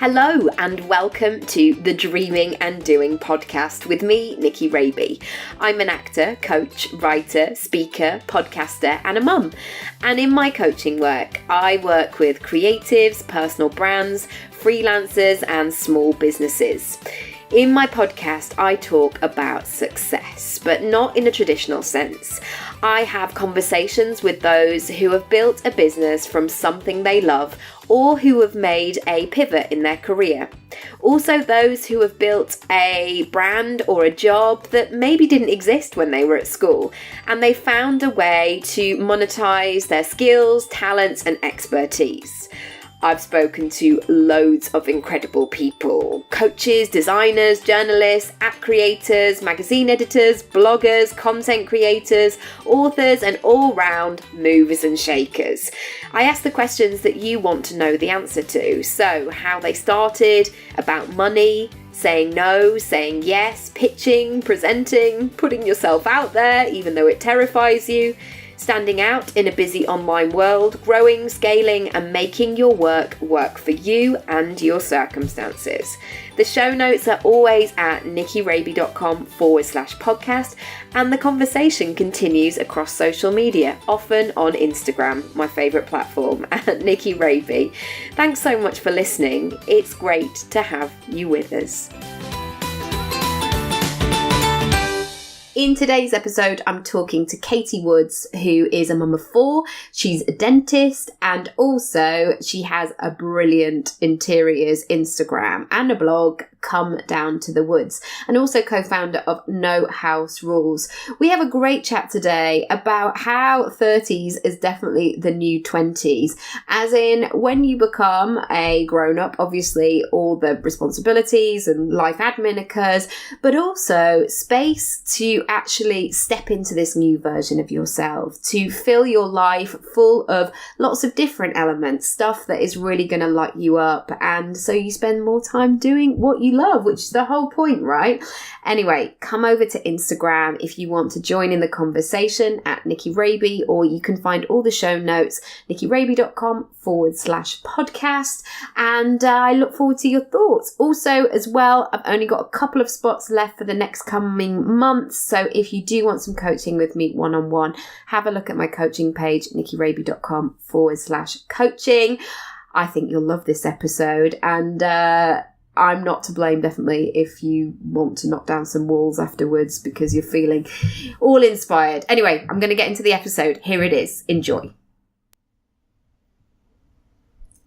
Hello and welcome to the Dreaming and Doing podcast with me, Nicky Raby. I'm an actor, coach, writer, speaker, podcaster and a mum. And in my coaching work, I work with creatives, personal brands, freelancers and small businesses. In my podcast, I talk about success, but not in a traditional sense. I have conversations with those who have built a business from something they love or who have made a pivot in their career. Also those who have built a brand or a job that maybe didn't exist when they were at school, and they found a way to monetize their skills, talents and expertise. I've spoken to loads of incredible people, coaches, designers, journalists, app creators, magazine editors, bloggers, content creators, authors, and all-round movers and shakers. I ask the questions that you want to know the answer to. So how they started, about money, saying no, saying yes, pitching, presenting, putting yourself out there even though it terrifies you, standing out in a busy online world, growing, scaling and making your work for you and your circumstances. The show notes are always at nickyraby.com/podcast and the conversation continues across social media, often on Instagram, my favourite platform, at Nicky Raby. Thanks so much for listening. It's great to have you with us. In today's episode, I'm talking to Katie Woods, who is a mum of 4. She's a dentist and also she has a brilliant interiors Instagram and a blog, Come Down to the Woods, and also co-founder of No House Rules. We have a great chat today about how 30s is definitely the new 20s, as in when you become a grown-up, obviously all the responsibilities and life admin occurs, but also space to actually step into this new version of yourself, to fill your life full of lots of different elements, stuff that is really going to light you up, and so you spend more time doing what you love, which is the whole point, right? Anyway, come over to Instagram if you want to join in the conversation at Nicky Raby, or you can find all the show notes, nickyraby.com/podcast. And I look forward to your thoughts. Also, as well, I've only got a couple of spots left for the next coming months. So if you do want some coaching with me one-on-one, have a look at my coaching page, nickyraby.com/coaching. I think you'll love this episode, and I'm not to blame, definitely, if you want to knock down some walls afterwards because you're feeling all inspired. Anyway, I'm going to get into the episode. Here it is. Enjoy.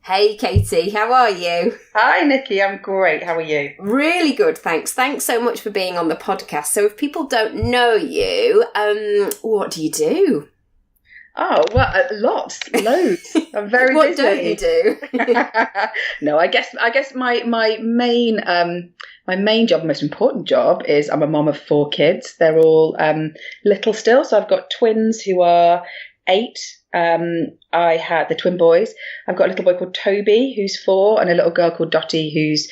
Hey, Katie, how are you? Hi, Nikki. I'm great. How are you? Really good, thanks. Thanks so much for being on the podcast. So if people don't know you, what do you do? Oh, well, loads. I'm very what busy. What don't you do? No, I guess my main job, most important job, is I'm a mom of 4 kids. They're all little still. So I've got twins who are 8. I had the twin boys. I've got a little boy called Toby who's 4 and a little girl called Dottie who's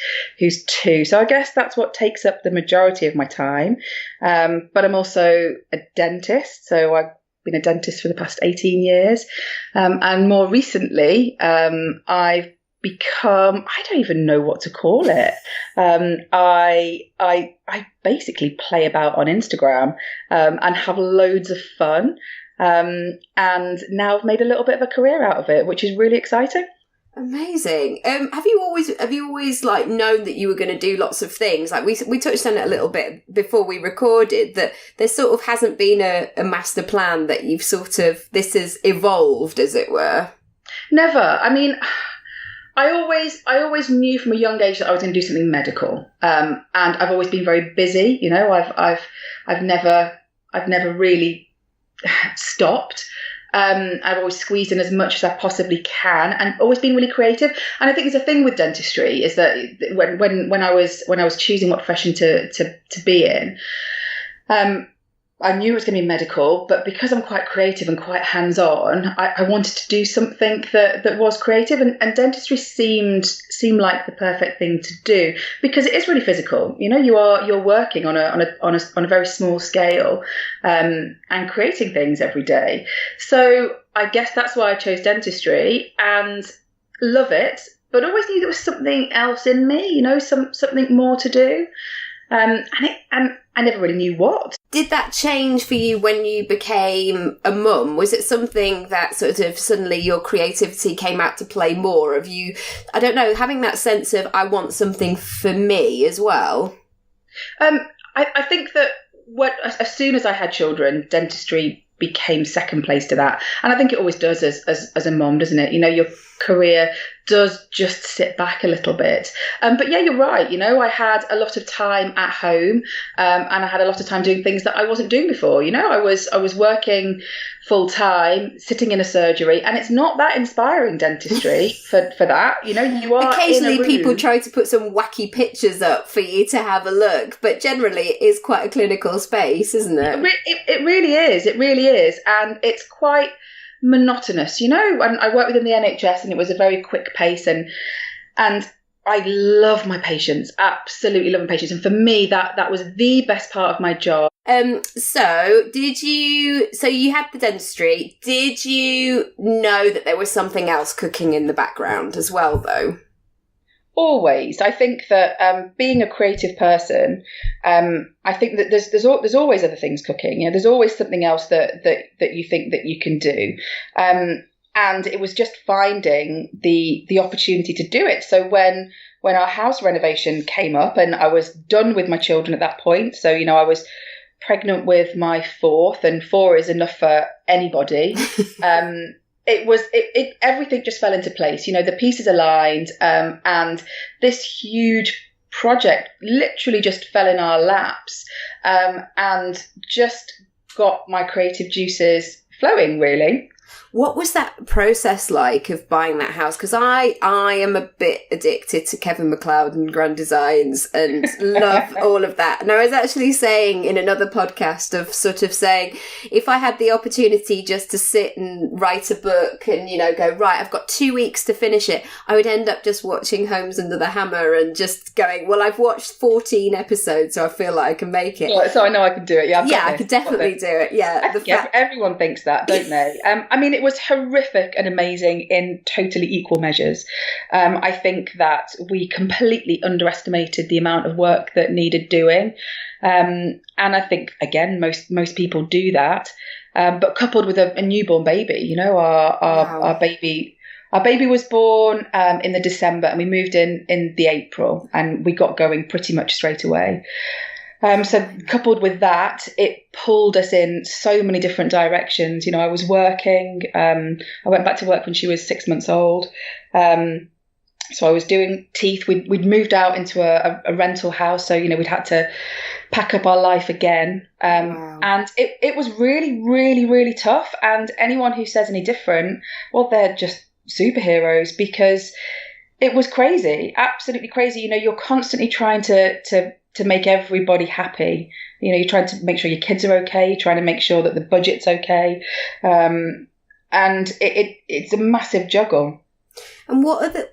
2. So I guess that's what takes up the majority of my time. But I'm also a dentist. So I've been a dentist for the past 18 years. And more recently, I've become, I don't even know what to call it. I basically play about on Instagram and have loads of fun. And now I've made a little bit of a career out of it, which is really exciting. Amazing. Have you always like known that you were going to do lots of things? Like we touched on it a little bit before we recorded, that there sort of hasn't been a master plan, that you've sort of, this has evolved, as it were. Never. I mean, I always knew from a young age that I was going to do something medical. And I've always been very busy. You know, I've never really stopped. I've always squeezed in as much as I possibly can, and always been really creative. And I think there's a thing with dentistry is that when I was choosing what profession to be in, I knew it was going to be medical, but because I'm quite creative and quite hands-on, I wanted to do something that was creative, and dentistry seemed like the perfect thing to do because it is really physical. You know, you're working on a very small scale, and creating things every day. So I guess that's why I chose dentistry and love it. but always knew there was something else in me, you know, something more to do. And I never really knew what. Did that change for you when you became a mum? Was it something that sort of suddenly your creativity came out to play more? Of you, I don't know, having that sense of I want something for me as well? I think that as soon as I had children, dentistry became second place to that. And I think it always does as a mom, doesn't it? You know, your career does just sit back a little bit. But yeah, you're right. You know, I had a lot of time at home, and I had a lot of time doing things that I wasn't doing before. You know, I was working full time, sitting in a surgery, and it's not that inspiring, dentistry, for that. You know, you are occasionally people try to put some wacky pictures up for you to have a look, but generally it is quite a clinical space, isn't it? It really is. It really is, and it's quite monotonous, you know. And I worked within the NHS, and it was a very quick pace, and I love my patients, absolutely love my patients, and for me that was the best part of my job. So you had the dentistry. Did you know that there was something else cooking in the background as well, though? Always. I think that being a creative person, I think that there's always other things cooking. You know, there's always something else that you think that you can do. And it was just finding the opportunity to do it. So when our house renovation came up, and I was done with my children at that point, so, you know, I was pregnant with my fourth, and 4 is enough for anybody. Everything just fell into place. You know, the pieces aligned, and this huge project literally just fell in our laps, and just got my creative juices flowing, really. What was that process like of buying that house? Because I am a bit addicted to Kevin McLeod and Grand Designs and love all of that. And I was actually saying in another podcast of sort of saying, if I had the opportunity just to sit and write a book and, you know, go, right, I've got 2 weeks to finish it, I would end up just watching Homes Under the Hammer and just going, well, I've watched 14 episodes, so I feel like I can make it. Yeah, so I know I can do it. Yeah, I could definitely do it. Yeah. Everyone thinks that, don't they? I mean, it was horrific and amazing in totally equal measures. I think that we completely underestimated the amount of work that needed doing. And I think, again, most people do that. But coupled with a newborn baby, you know, our baby was born in the December, and we moved in the April, and we got going pretty much straight away. So coupled with that, it pulled us in so many different directions. You know, I was working. I went back to work when she was 6 months old. So I was doing teeth. We'd moved out into a rental house. So, you know, we'd had to pack up our life again. Wow. And it was really, really, really tough. And anyone who says any different, well, they're just superheroes, because it was crazy, absolutely crazy. You know, you're constantly trying to make everybody happy. You know, you're trying to make sure your kids are okay. You're trying to make sure that the budget's okay. And it's a massive juggle. And what are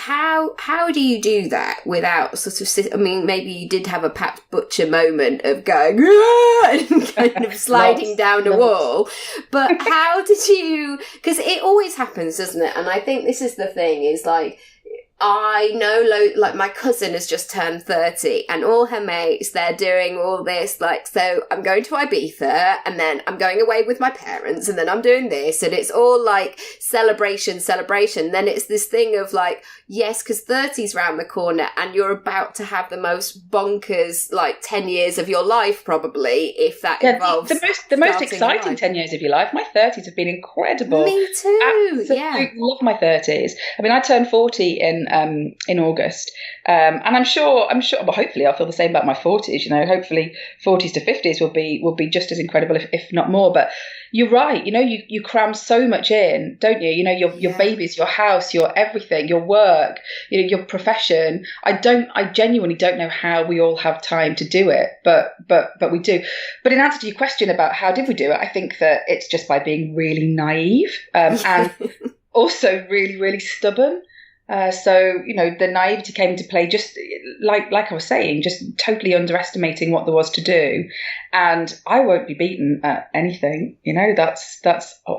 how do you do that without sort of, I mean, maybe you did have a Pat Butcher moment of going, and kind of sliding down a wall, but how did you, because it always happens, doesn't it? And I think this is the thing, is like, I know, like, my cousin has just turned 30, and all her mates, they're doing all this, like, so I'm going to Ibiza, and then I'm going away with my parents, and then I'm doing this, and it's all like celebration. Then it's this thing of like, yes, because 30's round the corner, and you're about to have the most bonkers, like, 10 years of your life, probably, if that involves the most exciting 10 years of your life. My 30s have been incredible. Me too. Absolutely love my 30s. I mean, I turned 40 in August, and I'm sure. Well, hopefully, I'll feel the same about my 40s. You know, hopefully, 40s to 50s will be just as incredible, if not more. But you're right. You know, you cram so much in, don't you? You know, your babies, your house, your everything, your work, you know, your profession. I genuinely don't know how we all have time to do it, but we do. But in answer to your question about how did we do it, I think that it's just by being really naive, and also really, really stubborn. So, you know, the naivety came into play just like I was saying, just totally underestimating what there was to do. And I won't be beaten at anything. That's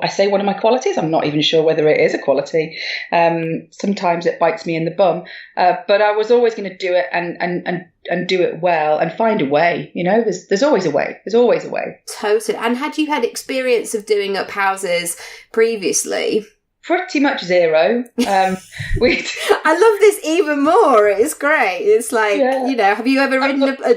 I say one of my qualities. I'm not even sure whether it is a quality. Sometimes it bites me in the bum. But I was always going to do it and do it well and find a way. There's always a way. There's always a way. Totally. And had you had experience of doing up houses previously? Pretty much zero. I love this even more. It's great. It's like, have you ever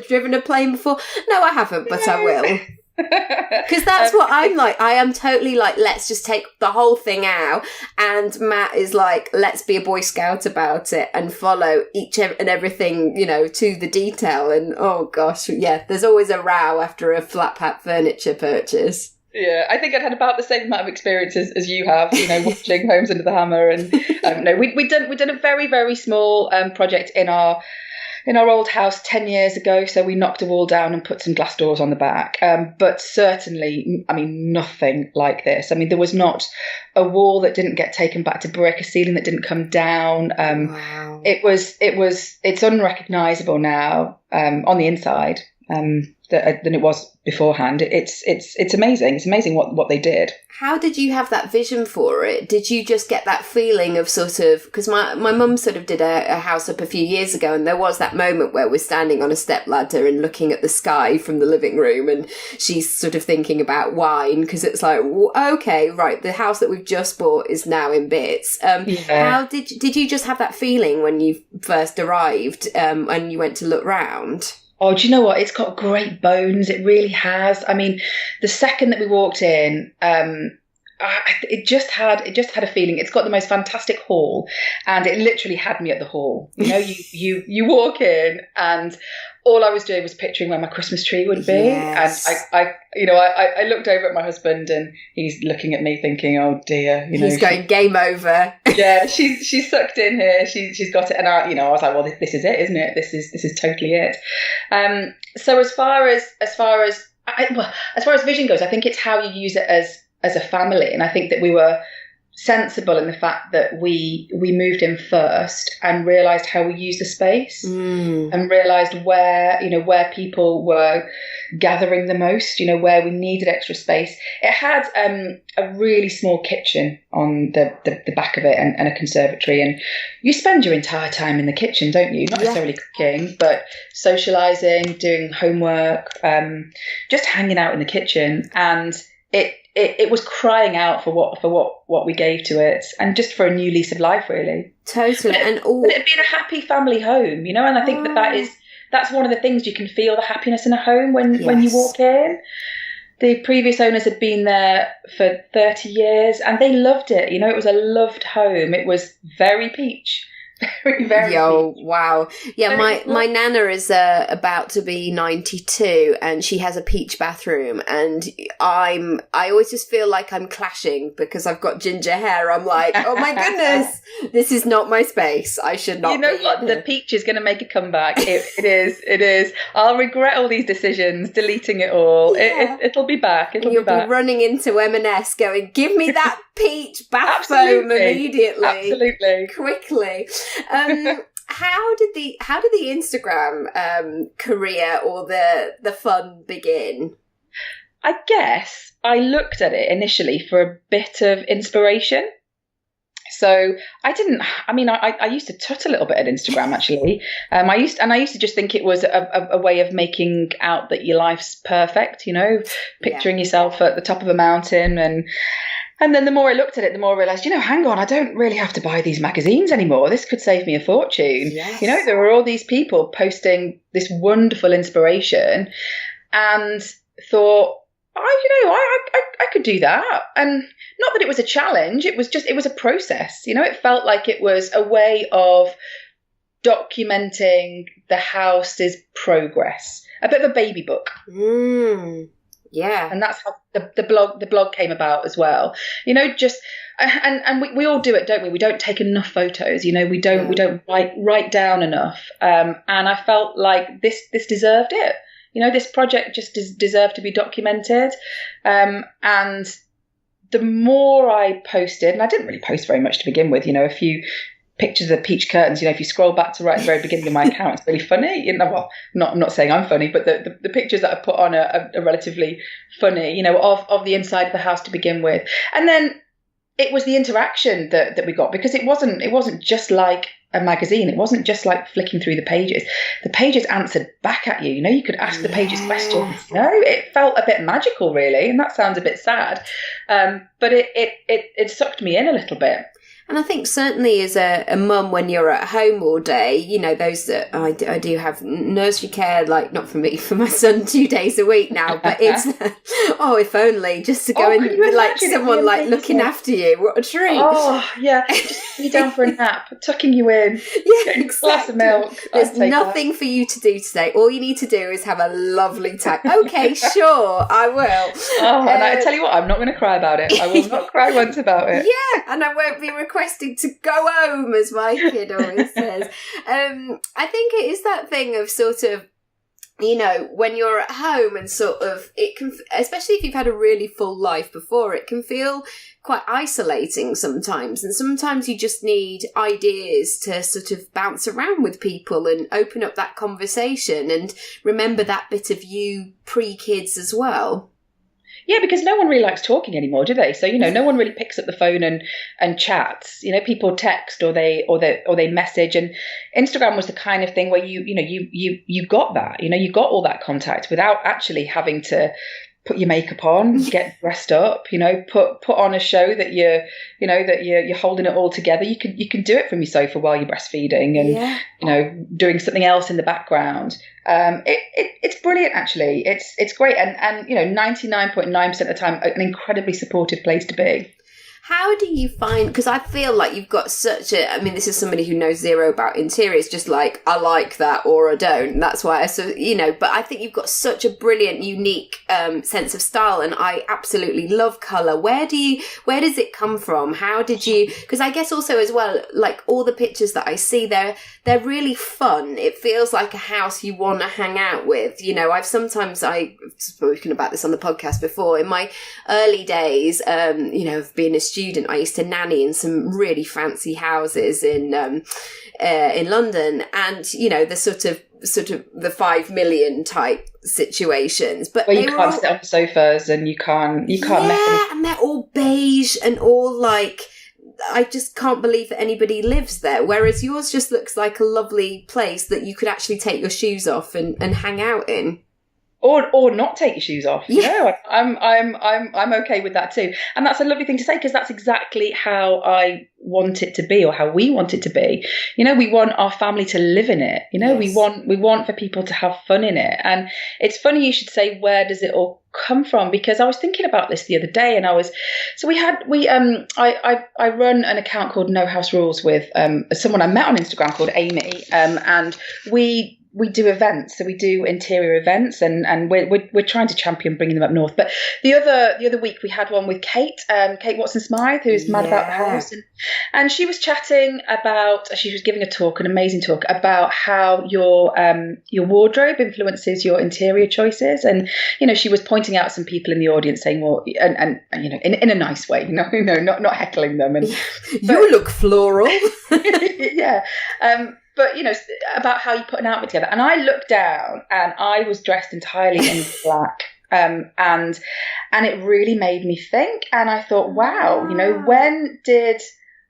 driven a plane before? No, I haven't, but I will. Because that's what I'm like. I am totally like, let's just take the whole thing out. And Matt is like, let's be a Boy Scout about it and follow each and everything, to the detail. And oh gosh, there's always a row after a flat pack furniture purchase. Yeah, I think I'd had about the same amount of experiences as you have, watching Homes Under the Hammer. And no, we'd done a very, very small project in our old house 10 years ago. So we knocked a wall down and put some glass doors on the back. But certainly, nothing like this. There was not a wall that didn't get taken back to brick, a ceiling that didn't come down. Wow. It's unrecognisable now on the inside. Than it was beforehand. It's amazing. It's amazing what they did. How did you have that vision for it? Did you just get that feeling of sort of, because my mum sort of did a house up a few years ago, and there was that moment where we're standing on a step ladder and looking at the sky from the living room, and she's sort of thinking about wine, because it's like, okay, right, the house that we've just bought is now in bits. How did you just have that feeling when you first arrived and you went to look round? Oh, do you know what? It's got great bones. It really has. The second that we walked in, it just had a feeling. It's got the most fantastic hall, and it literally had me at the hall. You walk in, and all I was doing was picturing where my Christmas tree would be. Yes. And I looked over at my husband, and he's looking at me thinking, oh dear, he's going, game over. Yeah, she's sucked in here. She's got it, and I was like, well, this is it, isn't it? This is totally it. So as far as vision goes, I think it's how you use it as a family, and I think that we were sensible in the fact that we moved in first and realised how we use the space and realised where people were gathering the most, where we needed extra space. It had a really small kitchen on the back of it and a conservatory, and you spend your entire time in the kitchen, don't you? Not necessarily cooking, but socialising, doing homework, just hanging out in the kitchen. And it was crying out for what we gave to it, and just for a new lease of life, really. Totally. But it being a happy family home, and I think that's one of the things. You can feel the happiness in a home when you walk in. The previous owners had been there for 30 years, and they loved it. It was a loved home. It was very peach. Very, very peach. Wow. Yeah, my nana is about to be 92, and she has a peach bathroom, and I always just feel like I'm clashing because I've got ginger hair. I'm like, oh my goodness, this is not my space. I should not. What? The peach is going to make a comeback. It is. I'll regret all these decisions, deleting it all. Yeah. It'll be back. You'll be running into M&S going, give me that peach bath foam immediately. Absolutely. Quickly. How did the Instagram career or the fun begin? I guess I looked at it initially for a bit of inspiration. So I used to tut a little bit at Instagram, actually. I used to just think it was a way of making out that your life's perfect, picturing yourself at the top of a mountain. And then the more I looked at it, the more I realised, hang on, I don't really have to buy these magazines anymore. This could save me a fortune. Yes. There were all these people posting this wonderful inspiration, and thought, I could do that. And not that it was a challenge, it was a process. It felt like it was a way of documenting the house's progress, a bit of a baby book. Yeah. And that's how the blog came about as well. And we all do it, don't we? We don't take enough photos, we don't write down enough. And I felt like this deserved it. This project just deserved to be documented. And the more I posted, and I didn't really post very much to begin with, a few pictures of peach curtains. If you scroll back to right at the very beginning of my account, it's really funny. Well, I'm not saying I'm funny, but the pictures that I put on are relatively funny, of the inside of the house to begin with. And then it was the interaction that we got, because it wasn't just like a magazine. It wasn't just like flicking through the pages. The pages answered back at you. You could ask the pages questions. It felt a bit magical, really, and that sounds a bit sad, but it sucked me in a little bit. And I think certainly as a mum, when you're at home all day, those that I do have nursery care, like not for me, for my son 2 days a week now, but it's, if only just to go in, like someone like looking after you. What a treat. Oh, yeah. Just put you down for a nap, tucking you in, getting a glass of milk. There's nothing for you to do today. All you need to do is have a lovely time. Okay, sure, I will. Oh, and I tell you what, I'm not going to cry about it. I will not cry once about it. Yeah, and I won't be requesting to go home, as my kid always says. I think it is that thing of sort of, when you're at home and sort of, it can, especially if you've had a really full life before, it can feel quite isolating sometimes. And sometimes you just need ideas to sort of bounce around with people and open up that conversation and remember that bit of you pre-kids as well. Yeah, because no one really likes talking anymore, do they? So, no one really picks up the phone and chats. People text or they message, and Instagram was the kind of thing where you got that, you got all that contact without actually having to put your makeup on, get dressed up, put on a show that you're holding it all together. You can do it from your sofa while you're breastfeeding and, doing something else in the background. It's brilliant, actually. It's great. And 99.9% of the time, an incredibly supportive place to be. How do you find, because I feel like you've got such this is somebody who knows zero about interiors, just like, I like that or I don't. That's why but I think you've got such a brilliant, unique sense of style, and I absolutely love colour. Where does it come from? How did you, because I guess also as well, like all the pictures that I see, they're really fun. It feels like a house you want to hang out with. I've spoken about this on the podcast before. In my early days, of being a student, I used to nanny in some really fancy houses in London, and the sort of the 5 million type situations, but where you can't sit on sofas and you can't mess with. And they're all beige and all like, I just can't believe that anybody lives there. Whereas yours just looks like a lovely place that you could actually take your shoes off and hang out in. Or not take your shoes off. Yeah. I'm okay with that too. And that's a lovely thing to say, because that's exactly how I want it to be, or how we want it to be. We want our family to live in it. Yes. we want for people to have fun in it. And it's funny you should say, where does it all come from? Because I was thinking about this the other day, and I run an account called No House Rules with someone I met on Instagram called Amy, and we do events, so we do interior events, and we're trying to champion bringing them up north. But the other week we had one with Kate Watson Smythe, who's mad about the house, and she was chatting about, she was giving a talk, an amazing talk about how your wardrobe influences your interior choices, and she was pointing out some people in the audience saying, well, and in a nice way, not heckling them, and you look floral, yeah. But, about how you put an outfit together. And I looked down and I was dressed entirely in black. And it really made me think. And I thought, wow, when did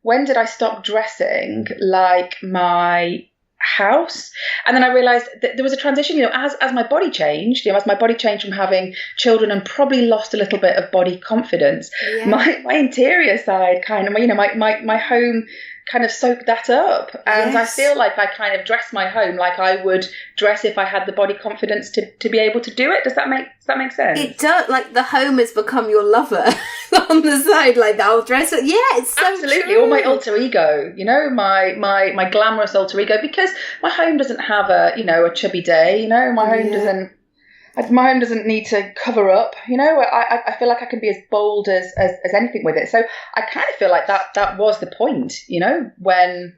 I stop dressing like my house? And then I realized that there was a transition, as my body changed, as my body changed from having children and probably lost a little bit of body confidence, my interior side kind of, my home kind of soaked that up. And yes. I feel like I kind of dress my home like I would dress if I had the body confidence to be able to do it. Does that make sense? It does. Like the home has become your lover on the side, like I'll dress it. Yeah, it's so absolutely. True. Or my alter ego, my glamorous alter ego, because my home doesn't have a chubby day, my home doesn't need to cover up, I feel like I can be as bold as anything with it. So I kind of feel like that was the point, when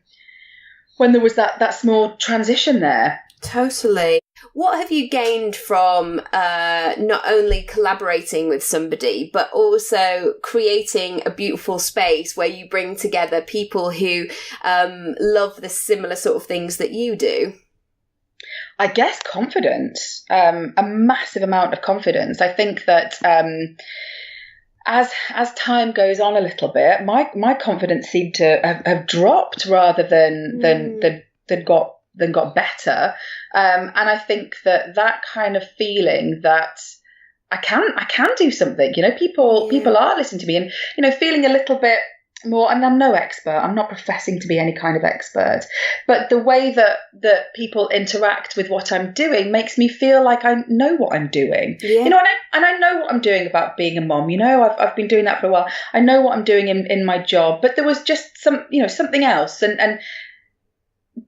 there was that small transition there. Totally. What have you gained from not only collaborating with somebody, but also creating a beautiful space where you bring together people who love the similar sort of things that you do? I guess confidence, a massive amount of confidence. I think that as time goes on a little bit, my confidence seemed to have dropped rather than got better. And I think that kind of feeling that I can do something. People are listening to me, and feeling a little bit more. And I'm no expert. I'm not professing to be any kind of expert, but the way that people interact with what I'm doing makes me feel like I know what I'm doing. Yeah. And I know what I'm doing about being a mom. I've been doing that for a while. I know what I'm doing in my job, but there was just something else, and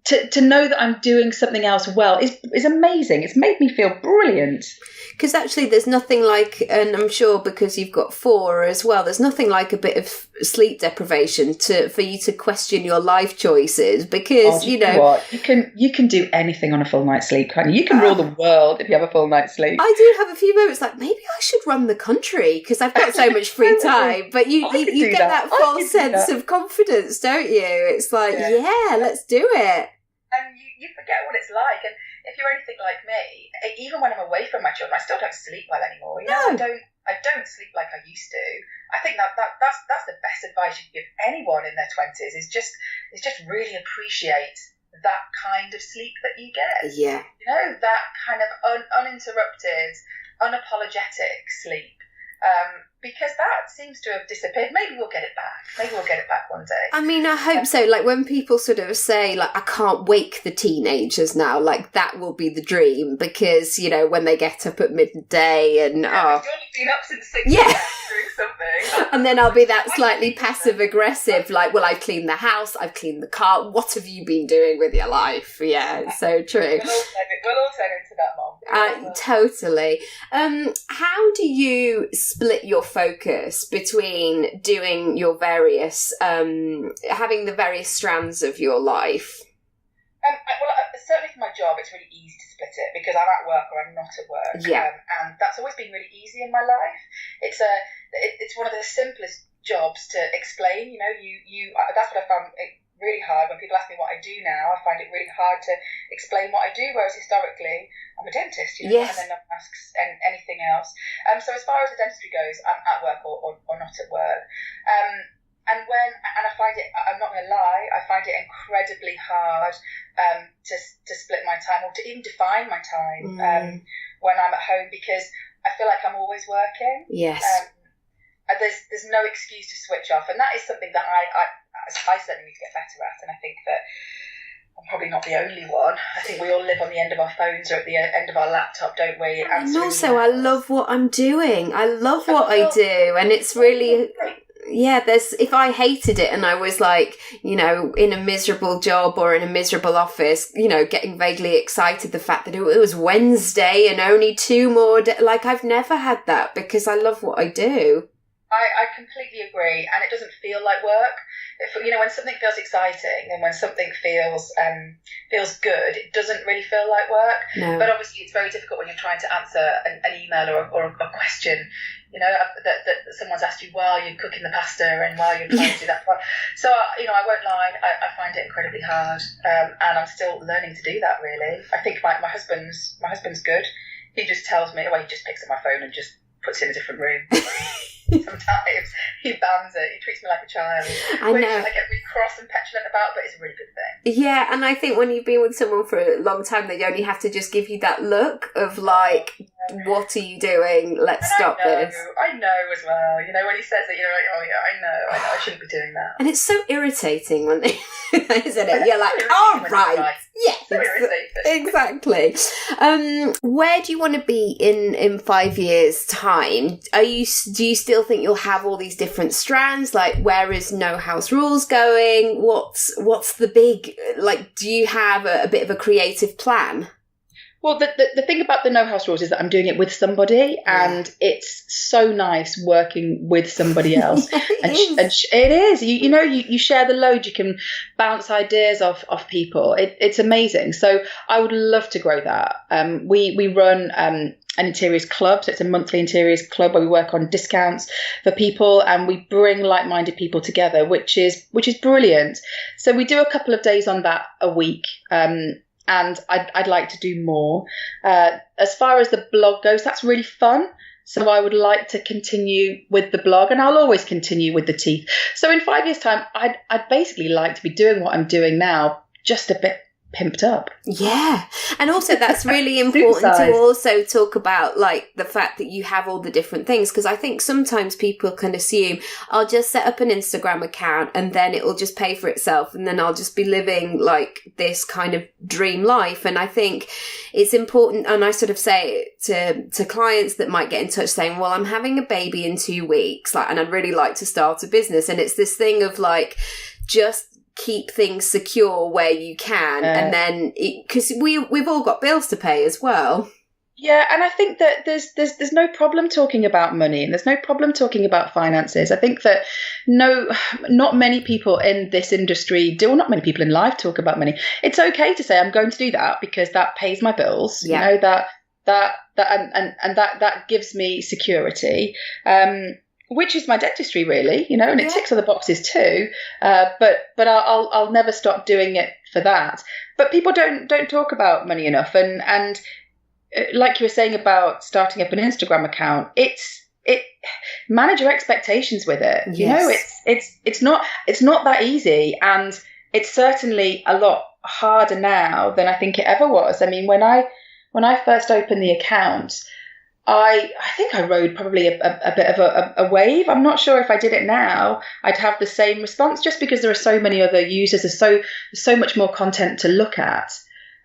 to know that I'm doing something else well is amazing. It's made me feel brilliant. Because actually there's nothing like, and I'm sure because you've got 4 as well, there's nothing like a bit of sleep deprivation for you to question your life choices, because, you know what? You can do anything on a full night's sleep, can't you? You can rule the world if you have a full night's sleep. I do have a few moments like, maybe I should run the country because I've got so much free time. But you get that false sense of confidence, don't you? It's like, yeah, let's do it. And you forget what it's like. And if you're anything like me, even when I'm away from my children, I still don't sleep well anymore. I don't sleep like I used to. I think that's the best advice you can give anyone in their 20s is just really appreciate that kind of sleep that you get. Yeah. That kind of uninterrupted, unapologetic sleep. Because that seems to have disappeared. Maybe we'll get it back one day. I mean, I hope so. Like when people sort of say, like, I can't wake the teenagers now, like that will be the dream, because, when they get up at midday and... We've only been up since 6 doing something. And then I'll be that slightly passive-aggressive, like, well, I've cleaned the house, I've cleaned the car, what have you been doing with your life? Yeah, it's so true. We'll all turn into that, Mom. Totally. How do you split your focus between doing your various, having the various strands of your life? Certainly for my job, it's really easy to split it because I'm at work or I'm not at work. Yeah. And that's always been really easy in my life. It's one of the simplest jobs to explain. That's what I found really hard when people ask me what I do now. I find it really hard to explain what I do, whereas historically I'm a dentist, yes. And then no one asks anything else. So as far as the dentistry goes, I'm at work or not at work. And I find it, I'm not going to lie, I find it incredibly hard to split my time or to even define my time when I'm at home, because I feel like I'm always working. Yes. There's no excuse to switch off, and that is something that I certainly need to get better at, and I think that I'm probably not the only one. I think we all live on the end of our phones or at the end of our laptop, don't we? And also, I love what I'm doing. I love what I do, and it's really... Yeah, if I hated it and I was like, in a miserable job or in a miserable office, getting vaguely excited the fact that it was Wednesday and only 2 more days, like I've never had that because I love what I do. I completely agree, and it doesn't feel like work. When something feels exciting and when something feels good, it doesn't really feel like work. No. But obviously, it's very difficult when you're trying to answer an email or a question. That someone's asked you while you're cooking the pasta and while you're trying to do that. So I won't lie, I find it incredibly hard, and I'm still learning to do that. Really, I think my husband's good. He just tells me, he just picks up my phone and just puts it in a different room. Sometimes he bans it. He treats me like a child, which I get really cross and petulant about, but it's a really good thing. Yeah, and I think when you've been with someone for a long time, they only have to just give you that look of like, what are you doing? Let's stop this. I know as well. When he says that, you're like, oh yeah, I know, I shouldn't be doing that. And it's so irritating when they, isn't it? You're like, all right. Yeah, exactly. Where do you want to be in 5 years' time? Do you still think you'll have all these different strands? Like, where is No House Rules going? What's the big, like, do you have a bit of a creative plan? Well, the thing about the No House Rules is that I'm doing it with somebody, and it's so nice working with somebody else. It is. You share the load. You can bounce ideas off people. It's amazing. So I would love to grow that. We run an interiors club, so it's a monthly interiors club where we work on discounts for people, and we bring like-minded people together, which is brilliant. So we do a couple of days on that a week. And I'd like to do more. As far as the blog goes, that's really fun. So I would like to continue with the blog, and I'll always continue with the teeth. So in 5 years' time, I'd basically like to be doing what I'm doing now, just a bit pimped up. Yeah. And also that's really important to also talk about, like, the fact that you have all the different things, because I think sometimes people can assume I'll just set up an Instagram account and then it will just pay for itself, and then I'll just be living like this kind of dream life. And I think it's important, and I sort of say it to clients that might get in touch saying, well, I'm having a baby in 2 weeks, like, and I'd really like to start a business. And it's this thing of like, just keep things secure where you can, and then because we've all got bills to pay as well. Yeah, and I think that there's no problem talking about money, and there's no problem talking about finances. I think that not many people in this industry do, or not many people in life talk about money. It's okay to say I'm going to do that because that pays my bills. Yeah. You know, that gives me security. Which is my dentistry, really, and it ticks other boxes too. But I'll never stop doing it for that. But people don't talk about money enough, and like you were saying about starting up an Instagram account, manage your expectations with it. Yes. It's not that easy, and it's certainly a lot harder now than I think it ever was. I mean, when I first opened the account, I think I rode probably a bit of a wave. I'm not sure if I did it now, I'd have the same response, just because there are so many other users. There's so much more content to look at.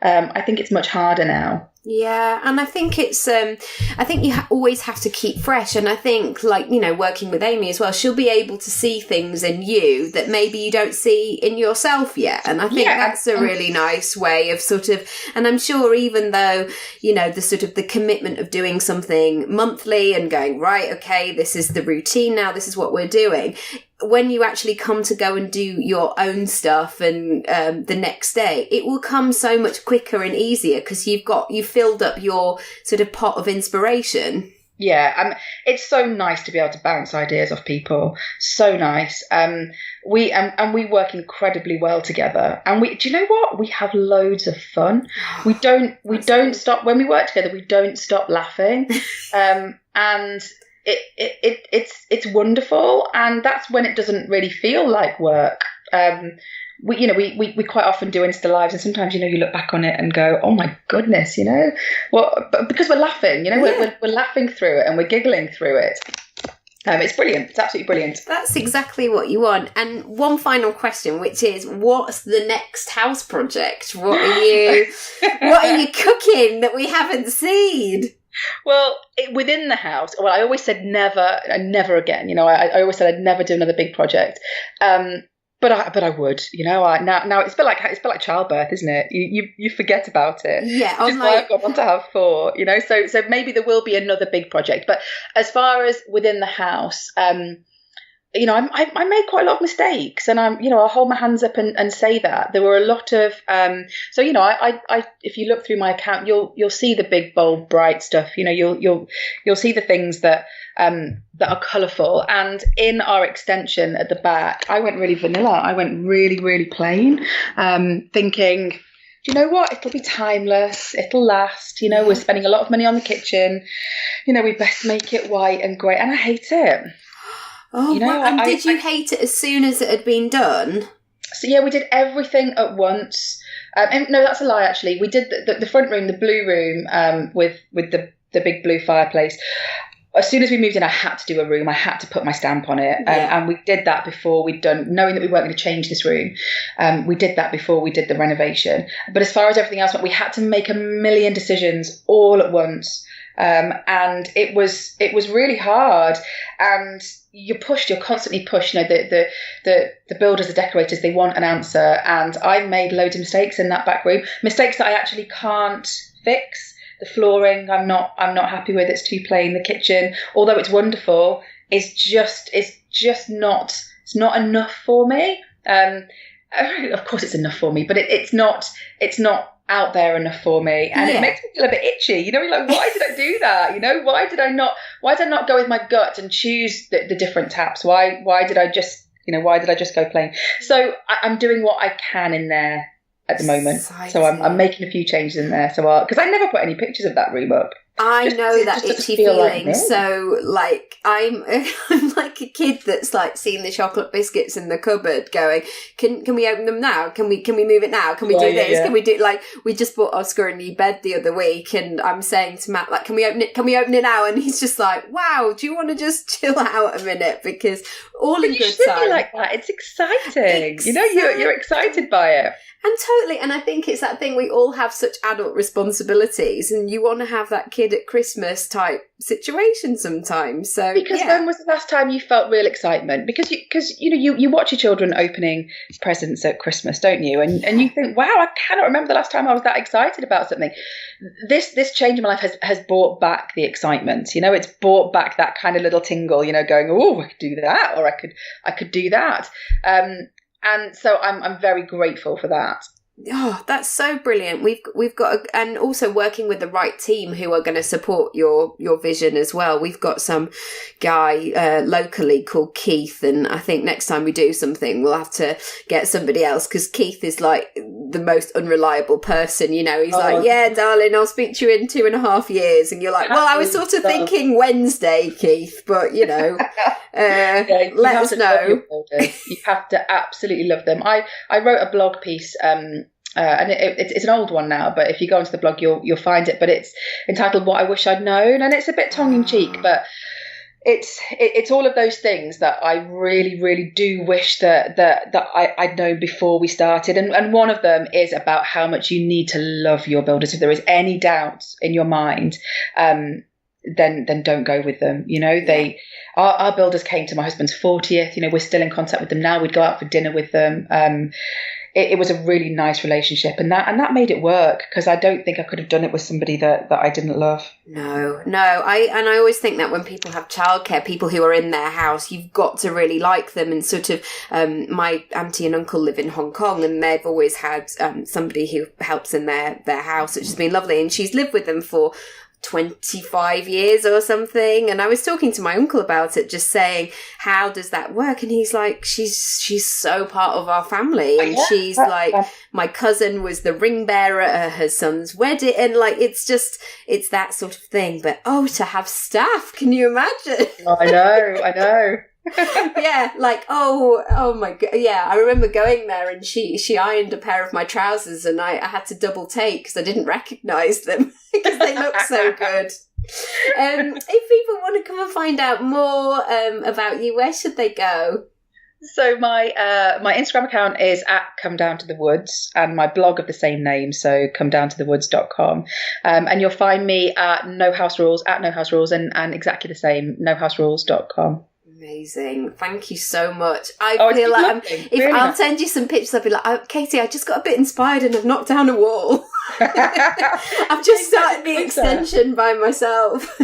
I think it's much harder now. Yeah, and I think it's, I think you always have to keep fresh. And I think, like, working with Amy as well, she'll be able to see things in you that maybe you don't see in yourself yet. And I think that's a really nice way of sort of, and I'm sure even though, the sort of the commitment of doing something monthly and going, right, okay, this is the routine now, this is what we're doing. When you actually come to go and do your own stuff and the next day, it will come so much quicker and easier because you've filled up your sort of pot of inspiration. Yeah, and it's so nice to be able to bounce ideas off people. So nice. We work incredibly well together. And do you know what? We have loads of fun. We don't stop when we work together. We don't stop laughing. And it's wonderful, and that's when it doesn't really feel like work. We quite often do Insta lives, and sometimes you look back on it and go, oh my goodness, but because we're laughing, we're laughing through it and we're giggling through it. It's brilliant. It's absolutely brilliant. That's exactly what you want. And one final question, which is, what's the next house project? What are you cooking that we haven't seen? Well, within the house, I always said never and never again. I always said I'd never do another big project. But I would, now it's a bit like childbirth, isn't it? You forget about it. Yeah. Just why I've gone on to have 4, so maybe there will be another big project. But as far as within the house, I made quite a lot of mistakes, and I'll hold my hands up and say that there were a lot of, I if you look through my account, you'll see the big, bold, bright stuff. You'll see the things that are colourful. And in our extension at the back, I went really vanilla. I went really, really plain, thinking, do you know what? It'll be timeless. It'll last. We're spending a lot of money on the kitchen. We best make it white and grey. And I hate it. Oh, and did you hate it as soon as it had been done? So yeah, we did everything at once. And no, that's a lie. Actually, we did the front room, the blue room, with the big blue fireplace. As soon as we moved in, I had to do a room. I had to put my stamp on it, and we did that before we'd done, knowing that we weren't going to change this room. We did that before we did the renovation. But as far as everything else went, we had to make a million decisions all at once. And it was really hard. And you're constantly pushed. The builders, the decorators, they want an answer. And I made loads of mistakes in that back room, mistakes that I actually can't fix. The flooring, I'm not happy with. It's too plain. The kitchen, although it's wonderful, it's just not enough for me. Of course it's enough for me, but it's not out there enough for me, and it makes me feel a bit itchy. You're like, why did I do that? Why did I not go with my gut and choose the different taps? Why did I just go plain? So I'm doing what I can in there at the moment. So I'm making a few changes in there. So because I never put any pictures of that room up. I know that itchy feeling. So like I'm like a kid that's like seeing the chocolate biscuits in the cupboard going, can we open them now? Can we move it now? Can we do this? Can we do, like, we just bought Oscar a new bed the other week, and I'm saying to Matt, like, can we open it now? And he's just like, wow, do you want to just chill out a minute? Because all in good time. Like that. It's exciting. You're excited by it. And totally, and I think it's that thing, we all have such adult responsibilities, and you want to have that kid at Christmas type situation sometimes. So because when was the last time you felt real excitement? Because you watch your children opening presents at Christmas, don't you? And you think, wow, I cannot remember the last time I was that excited about something. This change in my life has brought back the excitement. It's brought back that kind of little tingle. Going, oh, I could do that, or I could do that. And so I'm very grateful for that. Oh, that's so brilliant. We've got and also working with the right team who are going to support your vision as well. We've got some guy locally called Keith, and I think next time we do something we'll have to get somebody else, because Keith is like the most unreliable person. He's like, yeah, darling, I'll speak to you in 2.5 years, and you're like, well, I was sort of thinking Wednesday, Keith, but let us know. You have to absolutely love them. I wrote a blog piece, and it's an old one now, but if you go onto the blog, you'll find it. But it's entitled "What I Wish I'd Known," and it's a bit tongue in cheek, but it's all of those things that I really, really do wish that I'd known before we started. And one of them is about how much you need to love your builders. If there is any doubt in your mind, then don't go with them. Our builders came to my husband's 40th. We're still in contact with them now. We'd go out for dinner with them. It was a really nice relationship, and that made it work, because I don't think I could have done it with somebody that I didn't love. No. I always think that when people have childcare, people who are in their house, you've got to really like them. And sort of, my auntie and uncle live in Hong Kong, and they've always had somebody who helps in their house, which has been lovely. And she's lived with them for 25 years or something, and I was talking to my uncle about it, just saying, how does that work? And he's like, she's so part of our family, and she's like, my cousin was the ring bearer at her son's wedding, and like, it's that sort of thing. But to have staff, can you imagine? I know. Yeah, like, oh my god, yeah, I remember going there, and she ironed a pair of my trousers, and I had to double take because I didn't recognise them because they look so good. If people want to come and find out more about you, where should they go? So my Instagram account is at Come Down to the Woods, and my blog of the same name, so comedowntothe.woods.com. And you'll find me at No House Rules, and exactly the same, nohouserules.com. Amazing. Thank you so much. I feel like I'll send you some pictures. I'll be like, Katie, I just got a bit inspired and I've knocked down a wall. I've just started the extension by myself.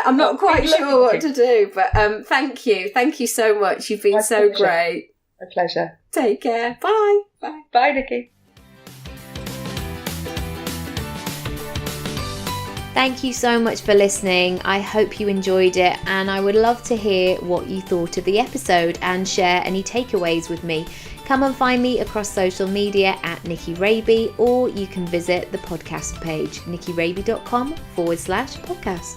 I'm not quite sure what to do, but thank you. Thank you so much. You've been so great. My pleasure. Take care. Bye. Bye. Bye, Nikki. Thank you so much for listening. I hope you enjoyed it, and I would love to hear what you thought of the episode and share any takeaways with me. Come and find me across social media at Nicky Raby, or you can visit the podcast page, nickyraby.com/podcast.